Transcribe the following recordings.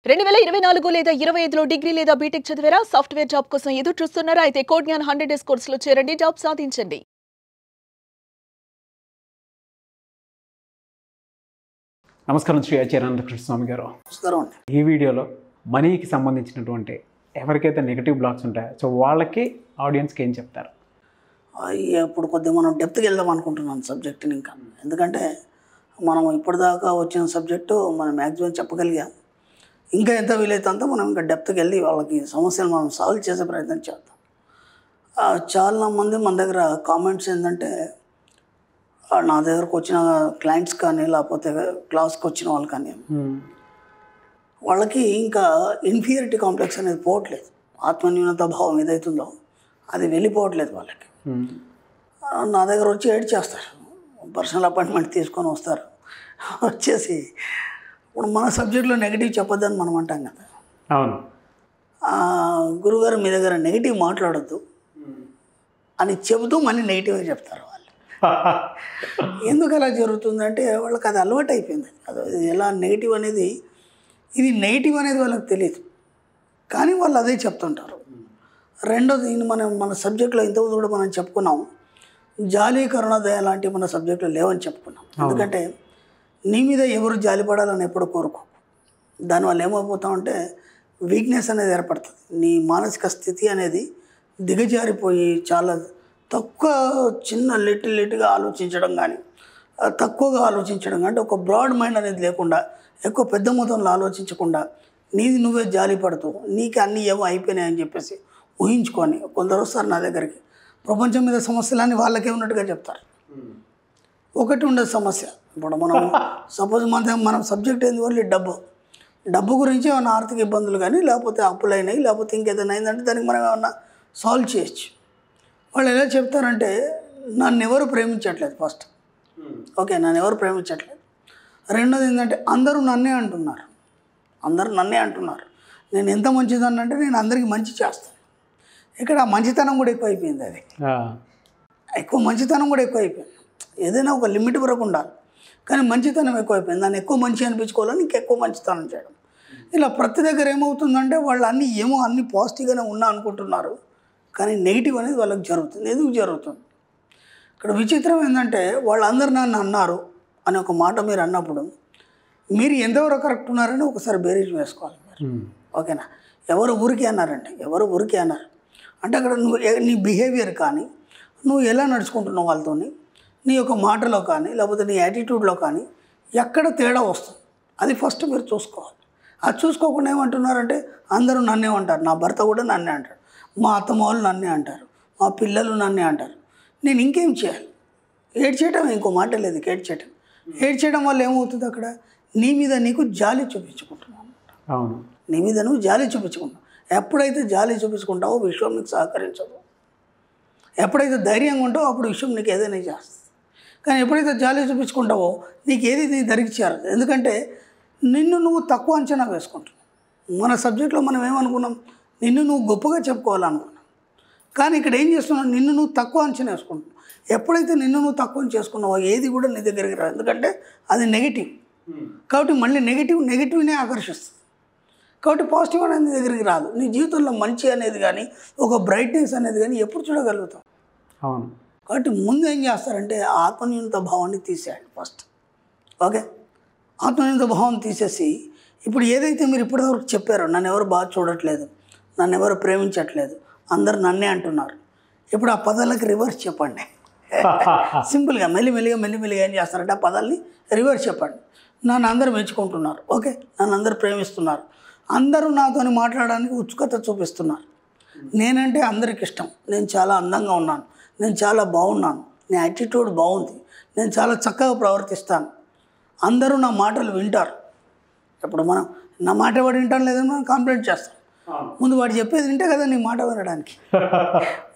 2024 లేదా 25లో డిగ్రీ లేదా బీటెక్ చదివారా? సాఫ్ట్‌వేర్ జాబ్ కోసం ఎదురు చూస్తున్నారా? అయితే కోడ్ జ్ఞాన్ 100 డేస్ కోర్సులో చేరండి, జాబ్ సాధించండి. నమస్కారం శ్రీ ఆచార్యానందకృష్ణ స్వామి గారు. నమస్కారం అండి. ఈ వీడియోలో మనీకి సంబంధించినటువంటి ఎవరికైతే నెగిటివ్ బ్లాక్స్ ఉంటాయో సో వాళ్ళకి ఆడియన్స్కి ఏం చెప్తారు? ఇప్పుడు కొద్దిగా మనం డెప్త్కి వెళ్దాం అనుకుంటున్నాను సబ్జెక్ట్ని ఇంకా. ఎందుకంటే మనం ఇప్పటిదాకా వచ్చిన సబ్జెక్టు మనం మ్యాక్సిమం చెప్పగలిగాం. ఇంకా ఎంత వీలైతే అంతా మనం ఇంకా డెప్త్కి వెళ్ళి వాళ్ళకి సమస్యలు మనం సాల్వ్ చేసే ప్రయత్నం చేద్దాం. చాలా మంది మన దగ్గర కామెంట్స్ ఏంటంటే నా దగ్గరకు వచ్చిన క్లయింట్స్ కానీ లేకపోతే క్లాస్కి వచ్చిన వాళ్ళు కానీ వాళ్ళకి ఇంకా ఇన్ఫీరియారిటీ కాంప్లెక్స్ అనేది పోవట్లేదు. ఆత్మన్యూనత భావం ఏదైతుందో అది వెళ్ళిపోవట్లేదు వాళ్ళకి. నా దగ్గర వచ్చి ఏడ్చేస్తారు, పర్సనల్ అపాయింట్మెంట్ తీసుకొని వస్తారు. వచ్చేసి ఇప్పుడు మన సబ్జెక్ట్లో నెగిటివ్ చెప్పొద్దని మనం అంటాం కదా. అవును, గురుగారు మీ దగ్గర నెగిటివ్ మాట్లాడొద్దు అని చెబుతూ మళ్ళీ నెగిటివ్గా చెప్తారు వాళ్ళు. ఎందుకు అలా జరుగుతుందంటే వాళ్ళకి అది అలవాటు అయిపోయింది. అది ఎలా నెగిటివ్ అనేది, ఇది నెగిటివ్ అనేది వాళ్ళకి తెలియదు, కానీ వాళ్ళు అదే చెప్తుంటారు. రెండోది మన సబ్జెక్ట్లో ఇంతకుముందు కూడా మనం చెప్పుకున్నాం, జాలి కరుణ దయ లాంటివి మన సబ్జెక్ట్లో లేవని చెప్పుకున్నాం. ఎందుకంటే నీ మీద ఎవరు జాలి పడాలని ఎప్పుడు కోరుకో. దానివల్ల ఏమైపోతామంటే వీక్నెస్ అనేది ఏర్పడుతుంది. నీ మానసిక స్థితి అనేది దిగజారిపోయి చాలా తక్కువ చిన్న లిట్గా ఆలోచించడం కానీ, తక్కువగా ఆలోచించడం కానీ, ఒక బ్రాడ్ మైండ్ అనేది లేకుండా ఎక్కువ పెద్ద మొత్తంలో ఆలోచించకుండా నీది నువ్వే జాలి పడుతూ నీకు అన్నీ ఏమో అయిపోయినాయని చెప్పేసి ఊహించుకొని కొందరు వస్తారు నా దగ్గరికి. ప్రపంచం మీద సమస్యలన్నీ వాళ్ళకే ఉన్నట్టుగా చెప్తారు. ఒకటి ఉండదు సమస్య. ఇప్పుడు మనం సపోజ్ మనం సబ్జెక్ట్ ఏంది ఓన్లీ డబ్బు గురించి ఏమైనా ఆర్థిక ఇబ్బందులు కానీ, లేకపోతే అప్పులైనాయి, లేకపోతే ఇంకేదైనా అయిందంటే దానికి మనం ఏమన్నా సాల్వ్ చేయొచ్చు. వాళ్ళు ఎలా చెప్తారంటే నన్ను ఎవరు ప్రేమించట్లేదు ఫస్ట్. ఓకే, నన్ను ఎవరు ప్రేమించట్లేదు. రెండోది ఏంటంటే అందరూ నన్నే అంటున్నారు. నేను ఎంత మంచిదాన్ని అంటే నేను అందరికీ మంచి చేస్తాను. ఇక్కడ మంచితనం కూడా ఎక్కువ అయిపోయింది. అది మంచితనం కూడా ఎక్కువ అయిపోయింది. ఏదైనా ఒక లిమిట్ వరకు ఉండాలి, కానీ మంచితనం ఎక్కువైపోయింది. దాన్ని ఎక్కువ మంచి అనిపించుకోవాలని ఇంకెక్కువ మంచితనం చేయడం. ఇలా ప్రతి దగ్గర ఏమవుతుందంటే వాళ్ళు అన్నీ పాజిటివ్గానే ఉన్నా అనుకుంటున్నారు, కానీ నెగిటివ్ అనేది వాళ్ళకి జరుగుతుంది. ఎందుకు జరుగుతుంది? ఇక్కడ విచిత్రం ఏంటంటే వాళ్ళందరూ నన్ను అన్నారు అని ఒక మాట మీరు అన్నప్పుడు మీరు ఎంతవరకు కరెక్ట్ ఉన్నారని ఒకసారి బేరీజ్ వేసుకోవాలి మీరు. ఓకేనా? ఎవరు ఊరికే అన్నారు అంటే అక్కడ నీ బిహేవియర్ కానీ, నువ్వు ఎలా నడుచుకుంటున్నావు వాళ్ళతో, నీ యొక్క మాటలో కానీ లేకపోతే నీ యాటిట్యూడ్లో కానీ ఎక్కడ తేడా వస్తుంది, అది ఫస్ట్ మీరు చూసుకోవాలి. అది చూసుకోకుండా ఏమంటున్నారంటే అందరూ నన్నే అంటారు, నా భర్త కూడా నన్నే అంటాడు, మా అత్తమ్మ వాళ్ళు నన్నే అంటారు, మా పిల్లలు నన్నే అంటారు. నేను ఇంకేం చేయాలి? ఏడ్చేయటం, ఇంకో మాట లేదు, ఏడ్చేయడం వల్ల ఏమవుతుంది? అక్కడ నీ మీద నీకు జాలి చూపించుకుంటున్నావు. అవును, నీ మీద నువ్వు జాలి చూపించుకుంటావు. ఎప్పుడైతే జాలి చూపించుకుంటావో విశ్వం నీకు సహకరించదు. ఎప్పుడైతే ధైర్యంగా ఉంటావో అప్పుడు విశ్వం నీకు ఏదైనా చేస్తుంది. కానీ ఎప్పుడైతే జాలి చూపించుకుంటావో నీకు ఏది నీ దరికి చేరదు. ఎందుకంటే నిన్ను నువ్వు తక్కువ అంచనా వేసుకుంటున్నావు. మన సబ్జెక్ట్లో మనం ఏమనుకున్నాం? నిన్ను నువ్వు గొప్పగా చెప్పుకోవాలనుకున్నాం. కానీ ఇక్కడ ఏం చేస్తున్నావు? నిన్ను నువ్వు తక్కువ అంచనా వేసుకుంటున్నావు. ఎప్పుడైతే నిన్ను నువ్వు తక్కువ చేసుకున్నావో ఏది కూడా నీ దగ్గరికి రాదు. ఎందుకంటే అది నెగిటివ్. కాబట్టి మళ్ళీ నెగిటివ్నే ఆకర్షిస్తుంది. కాబట్టి పాజిటివ్ అనేది నీ దగ్గరికి రాదు. నీ జీవితంలో మంచి అనేది కానీ, ఒక బ్రైట్నెస్ అనేది కానీ ఎప్పుడు చూడగలుగుతావు. అవును. కాబట్టి ముందు ఏం చేస్తారంటే ఆత్మన్యూనత భావాన్ని తీసేయండి ఫస్ట్. ఓకే, ఆత్మన్యూనత భావం తీసేసి ఇప్పుడు ఏదైతే మీరు ఇప్పటివరకు చెప్పారో, నన్ను ఎవరు బాగా చూడట్లేదు, నన్ను ఎవరు ప్రేమించట్లేదు, అందరు నన్నే అంటున్నారు, ఇప్పుడు ఆ పదాలకి రివర్స్ చెప్పండి. సింపుల్గా మెల్లిమెల్లిగా ఏం చేస్తారంటే ఆ పదాలని రివర్స్ చెప్పండి. నన్ను అందరూ మెచ్చుకుంటున్నారు, ఓకే, నన్ను అందరూ ప్రేమిస్తున్నారు, అందరూ నాతో మాట్లాడడానికి ఉత్సుకత చూపిస్తున్నారు, నేనంటే అందరికి ఇష్టం, నేను చాలా అందంగా ఉన్నాను, నేను చాలా బాగున్నాను, నా యాటిట్యూడ్ బాగుంది, నేను చాలా చక్కగా ప్రవర్తిస్తాను, అందరూ నా మాటలు వింటారు. ఇప్పుడు మనం నా మాట వాడు వింటాను లేదని మనం కంప్లైంట్ చేస్తాం. ముందు వాడు చెప్పేది వింటే కదా నీ మాట వినడానికి.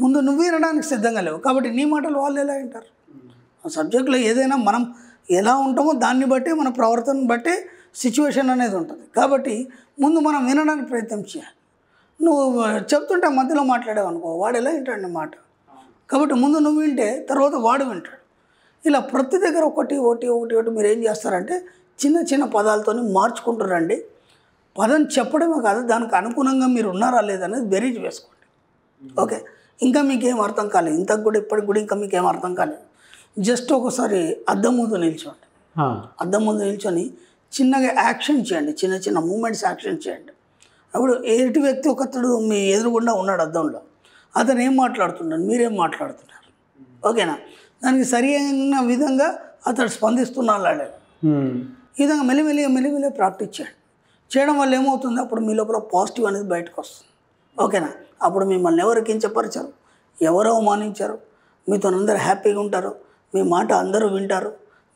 ముందు నువ్వు వినడానికి సిద్ధంగా లేవు, కాబట్టి నీ మాటలు వాళ్ళు ఎలా వింటారు? ఆ సబ్జెక్ట్లో ఏదైనా మనం ఎలా ఉంటామో దాన్ని బట్టి, మన ప్రవర్తనను బట్టి సిచ్యువేషన్ అనేది ఉంటుంది. కాబట్టి ముందు మనం వినడానికి ప్రయత్నం చేయాలి. నువ్వు చెప్తుంటే మధ్యలో మాట్లాడావు అనుకో, వాడు ఎలా వింటాడు నీ మాట? కాబట్టి ముందు నువ్వు వింటే తర్వాత వాడు వింటాడు. ఇలా ప్రతి దగ్గర ఒకటి మీరు ఏం చేస్తారంటే చిన్న పదాలతో మార్చుకుంటారండి. పదం చెప్పడమే కాదు, దానికి అనుగుణంగా మీరు ఉన్నారా లేదనేది బెరీజ్ వేసుకోండి. ఓకే, ఇంకా మీకేం అర్థం కాలేదు, ఇంతకు కూడా ఇప్పటికి కూడా ఇంకా మీకేం అర్థం కాలేదు, జస్ట్ ఒకసారి అద్దం ముందు నిల్చోండి. అద్దం ముందు నిల్చొని చిన్నగా యాక్షన్ చేయండి, చిన్న చిన్న మూమెంట్స్ యాక్షన్ చేయండి. అప్పుడు ఎదుటి వ్యక్తి ఒకతడు మీ ఎదురుగుండా ఉన్నాడు అద్దంలో, అతను ఏం మాట్లాడుతున్నాడు, మీరేం మాట్లాడుతున్నారు, ఓకేనా? దానికి సరి అయిన విధంగా అతడు స్పందిస్తున్నాడా లేదా, ఈ విధంగా మెల్లిమెల్లిగా ప్రాక్టీస్ చేయండి. చేయడం వల్ల ఏమవుతుంది, అప్పుడు మీ లోపల పాజిటివ్ అనేది బయటకు వస్తుంది, ఓకేనా? అప్పుడు మిమ్మల్ని ఎవరు కించపరిచారు, ఎవరు అవమానించారు, మీతో అందరూ హ్యాపీగా ఉంటారు, మీ మాట అందరూ వింటారు,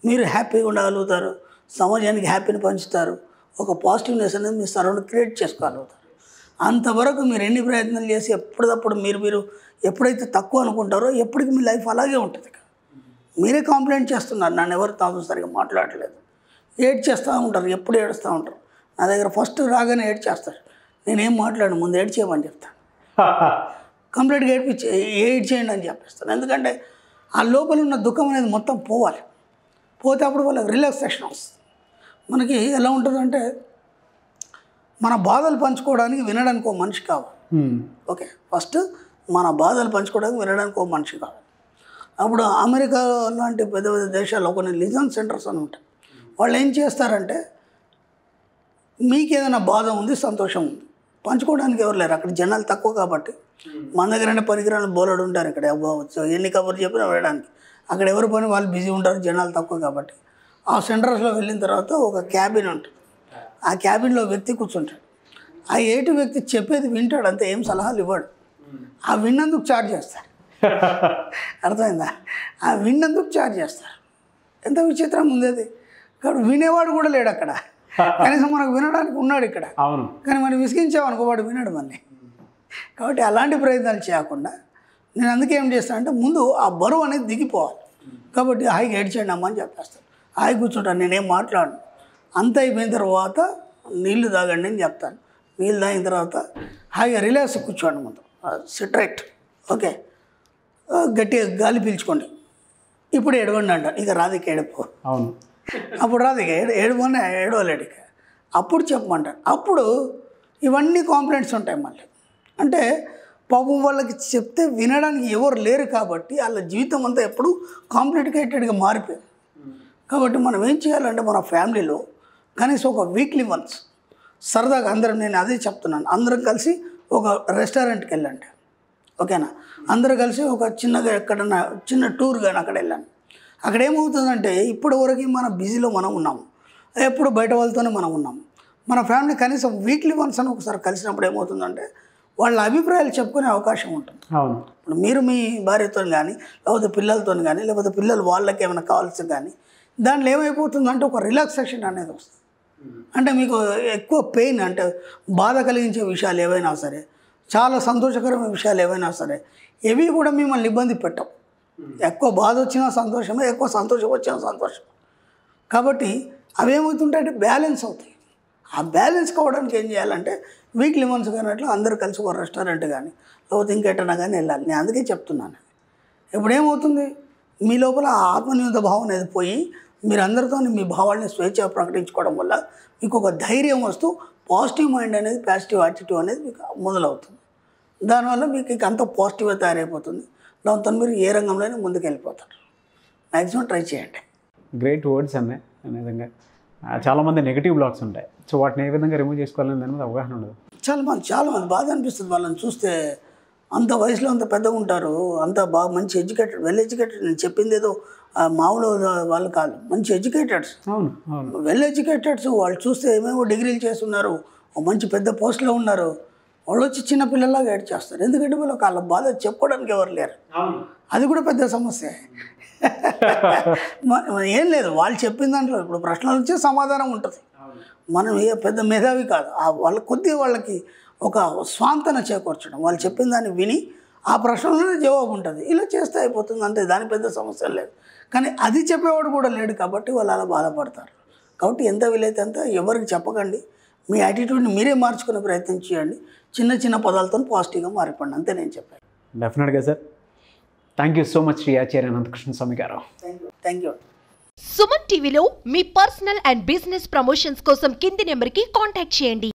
మీరు హ్యాపీగా ఉండగలుగుతారు, సమాజానికి హ్యాపీని పంచుతారు, ఒక పాజిటివ్నెస్ అనేది మీ సరౌండ్ క్రియేట్ చేసుకోగలుగుతారు. అంతవరకు మీరు ఎన్ని ప్రయత్నాలు చేసి ఎప్పటికప్పుడు మీరు ఎప్పుడైతే తక్కువ అనుకుంటారో ఎప్పటికీ మీ లైఫ్ అలాగే ఉంటుంది. మీరే కాంప్లైంట్ చేస్తున్నారు, నన్ను ఎవరు తాము సరిగా మాట్లాడలేదు, ఏడ్ చేస్తూ ఉంటారు, ఎప్పుడు ఏడుస్తూ ఉంటారు. నా దగ్గర ఫస్ట్ రాగానే ఏడ్ చేస్తారు, నేనేం మాట్లాడను, ముందు ఏడ్ చేయమని చెప్తాను, కంప్లీట్గా ఏడ్ చేయండి అని చెప్పేస్తాను. ఎందుకంటే ఆ లోపల ఉన్న దుఃఖం అనేది మొత్తం పోవాలి, పోతే అప్పుడు వాళ్ళకి రిలాక్సేషన్ వస్తుంది. మనకి ఎలా ఉంటుందంటే మన బాధలు పంచుకోవడానికి వినడానికి ఒక మనిషి కావాలి. ఓకే, ఫస్ట్ మన బాధలు పంచుకోవడానికి వినడానికి ఒక మనిషి కావాలి. అప్పుడు అమెరికా లాంటి పెద్ద పెద్ద దేశాల్లో కొన్ని లిజన్ సెంటర్స్ అని ఉంటాయి. వాళ్ళు ఏం చేస్తారంటే మీకు ఏదైనా బాధ ఉంది, సంతోషం ఉంది, పంచుకోవడానికి ఎవరు లేరు, అక్కడ జనాలు తక్కువ కాబట్టి. మన దగ్గర పరికరాలు బోలెడు ఉంటారు, ఇక్కడ ఎన్ని కబుర్లు చెప్పినా వెళ్ళడానికి. అక్కడ ఎవరి పని వాళ్ళు బిజీ ఉంటారు, జనాలు తక్కువ కాబట్టి. ఆ సెంటర్స్లో వెళ్ళిన తర్వాత ఒక క్యాబిన్ ఉంటుంది, ఆ క్యాబిన్లో వ్యక్తి కూర్చుంటాడు. ఆ ఏటి వ్యక్తి చెప్పేది వింటాడు, అంతే, ఏం సలహాలు ఇవ్వడు. ఆ విన్నందుకు ఛార్జ్ చేస్తారు, అర్థమైందా? ఆ విన్నందుకు ఛార్జ్ చేస్తారు. ఎంత విచిత్రం ఉంది అది. కాబట్టి వినేవాడు కూడా లేడు అక్కడ, కనీసం మనకు వినడానికి ఉన్నాడు ఇక్కడ. అవును, కానీ మనం విసిగించామనుకో వాడు వినడు మళ్ళీ. కాబట్టి అలాంటి ప్రయత్నాలు చేయకుండా నేను అందుకే ఏం చేస్తాను అంటే ముందు ఆ బరువు అనేది దిగిపోవాలి. కాబట్టి హాయిగా ఏడ్చేయండి అమ్మ అని చెప్పేస్తాను, హాయి కూర్చుంటాను, నేనేం మాట్లాడను. అంత అయిపోయిన తర్వాత నీళ్లు తాగండి అని చెప్తాను. నీళ్ళు తాగిన తర్వాత హాయిగా రిలాక్స్ కూర్చోండి, ముందు సిట్ రైట్, ఓకే, గట్టిగా గాలి పీల్చుకోండి, ఇప్పుడు ఏడవండి అంటాను. ఇక రాధిక ఏడుపు. అవును, అప్పుడు రాధిక ఏడవని ఏడవలేడు, ఇక అప్పుడు చెప్పమంటాను. అప్పుడు ఇవన్నీ కాంప్లైంట్స్ ఉంటాయి మళ్ళీ. అంటే పాపం వాళ్ళకి చెప్తే వినడానికి ఎవరు లేరు కాబట్టి వాళ్ళ జీవితం అంతా ఎప్పుడు కాంప్లికేటెడ్గా మారిపోయింది. కాబట్టి మనం ఏం చేయాలంటే మన ఫ్యామిలీలో కనీసం ఒక వీక్లీ వన్స్ సరదాగా అందరం, నేను అదే చెప్తున్నాను, అందరం కలిసి ఒక రెస్టారెంట్కి వెళ్ళండి, ఓకేనా? అందరూ కలిసి ఒక చిన్నగా ఎక్కడన్నా చిన్న టూర్ కానీ అక్కడ వెళ్ళండి. అక్కడ ఏమవుతుందంటే ఇప్పటి వరకు మన బిజీలో మనం ఉన్నాము, ఎప్పుడు బయట వాళ్ళతోనే మనం ఉన్నాము. మన ఫ్యామిలీ కనీసం వీక్లీ వన్స్ అని ఒకసారి కలిసినప్పుడు ఏమవుతుందంటే వాళ్ళ అభిప్రాయాలు చెప్పుకునే అవకాశం ఉంటుంది. అవును, ఇప్పుడు మీరు మీ భార్యతో కానీ, లేకపోతే పిల్లలతో కానీ, లేకపోతే పిల్లలు వాళ్ళకి ఏమైనా కావాల్సి కానీ, దాంట్లో ఏమైపోతుందంటే ఒక రిలాక్సేషన్ అనేది వస్తుంది. అంటే మీకు ఎక్కువ పెయిన్, అంటే బాధ కలిగించే విషయాలు ఏవైనా సరే, చాలా సంతోషకరమైన విషయాలు ఏవైనా సరే, ఇవి కూడా మిమ్మల్ని ఇబ్బంది పెట్టవు. ఎక్కువ బాధ వచ్చినా సంతోషమే, ఎక్కువ సంతోషం వచ్చినా సంతోషం. కాబట్టి అవి ఏమవుతుంటాయంటే బ్యాలెన్స్ అవుతాయి. ఆ బ్యాలెన్స్ కావడానికి ఏం చేయాలంటే వీక్లీ వన్స్ కానీ అట్లా అందరూ కలిసి ఒక రెస్టారెంట్ కానీ లేకపోతే ఇంకెట్టనా కానీ వెళ్ళాలి. నేను అందుకే చెప్తున్నాను. ఇప్పుడు ఏమవుతుంది, మీ లోపల ఆ ఆత్మన్యూనత భావం అనేది పోయి మీరు అందరితో మీ భావాలని స్వేచ్ఛగా ప్రకటించుకోవడం వల్ల మీకు ఒక ధైర్యం వస్తూ పాజిటివ్ మైండ్ అనేది, పాజిటివ్ యాటిట్యూడ్ అనేది మీకు మొదలవుతుంది. దానివల్ల మీకు ఇక అంత పాజిటివ్గా తయారైపోతుంది. దాంతో మీరు ఏ రంగంలోనే ముందుకు వెళ్ళిపోతారు. మ్యాక్సిమం ట్రై చేయండి. గ్రేట్ వర్డ్స్ అన్నాయి. నిజంగా చాలామంది నెగిటివ్ బ్లాక్స్ ఉంటాయి, సో వాటిని ఏ విధంగా రిమూవ్ చేసుకోవాలని దాని మీద అవగాహన ఉండదు. చాలామంది బాధ అనిపిస్తుంది వాళ్ళని చూస్తే. అంత వయసులో అంత పెద్దగా ఉంటారు, అంత బాగా మంచి ఎడ్యుకేటెడ్, వెల్ ఎడ్యుకేటెడ్. నేను చెప్పింది ఏదో మామూలు వాళ్ళు కాదు, మంచి ఎడ్యుకేటెడ్స్. అవును, అవును, వెల్ ఎడ్యుకేటెడ్స్. వాళ్ళు చూస్తే ఏమేమో డిగ్రీలు చేస్తున్నారు, మంచి పెద్ద పోస్ట్లో ఉన్నారు. వాళ్ళు వచ్చి చిన్న పిల్లల్లాగా ఏడ్ చేస్తారు. ఎందుకంటే వాళ్ళకి వాళ్ళ బాధ చెప్పుకోవడానికి ఎవరు లేరు. అది కూడా పెద్ద సమస్య. ఏం లేదు, వాళ్ళు చెప్పిన దాంట్లో ఇప్పుడు ప్రశ్నలు వచ్చే సమాధానం ఉంటుంది. మనం ఏ పెద్ద మేధావి కాదు. వాళ్ళ కొద్దిగా వాళ్ళకి ఒక స్వాంతన చేకూర్చడం, వాళ్ళు చెప్పిన దాన్ని విని ఆ ప్రశ్నలోనే జవాబు ఉంటుంది. ఇలా చేస్తే అయిపోతుంది అంతే, దాని పెద్ద సమస్య లేదు. కానీ అది చెప్పేవాడు కూడా లేడు కాబట్టి వాళ్ళు అలా బాధపడతారు. కాబట్టి ఎంత వీలైతే అంత ఎవరికి చెప్పకండి. మీ యాటిట్యూడ్ని మీరే మార్చుకునే ప్రయత్నం చేయండి. చిన్న చిన్న పదాలతో పాజిటివ్గా మారిపోండి, అంతే నేను చెప్పాను. డెఫినెట్గా sir. Thank you so much Shri Acharya Anantakrishna Swami garu. Thank you. Suman టీవీలో మీ పర్సనల్ అండ్ బిజినెస్ ప్రమోషన్స్ కోసం కింది నెంబర్కి కాంటాక్ట్ చేయండి.